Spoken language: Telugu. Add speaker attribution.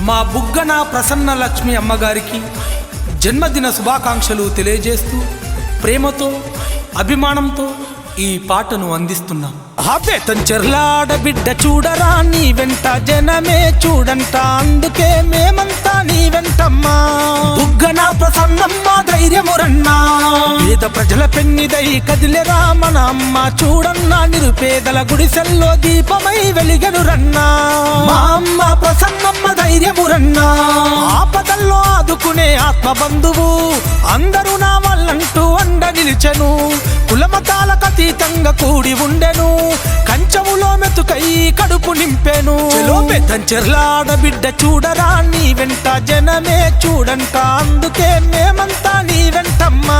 Speaker 1: మా బుగ్గన ప్రసన్న లక్ష్మి అమ్మగారికి జన్మదిన శుభాకాంక్షలు తెలియజేస్తూ ప్రేమతో అభిమానంతో ఈ పాటను అందిస్తున్నాం. చెర్లాడ బిడ్డ చూడరా నీ వెంట జనమే చూడంట, అందుకే మేమంతా నీ వెంటమ్మా. బుగ్గన ప్రసన్నమ్మ ధైర్యమురన్నా, పేద ప్రజల పెన్నిదై కదిలెరా మన అమ్మ. చూడన్నా నిరుపేదల గుడిసెల్లో దీపమై వెలిగెను రన్నా. మా అమ్మ ప్రసన్నమ్మ ధైర్యమురన్నా, ఆపదల్లో ఆదుకునే ఆత్మ బంధువు. అందరూ నా వాళ్ళంటూ అండ నిలిచెను, కులమతాలకు అతీతంగా కూడి ఉండెను. కంచములో మెతుకై కడుపు నింపెను. చెర్లాడ బిడ్డ చూడరా నీ వెంట జనమే చూడంట, అందుకే మేమంతా నీ వెంటమ్మా.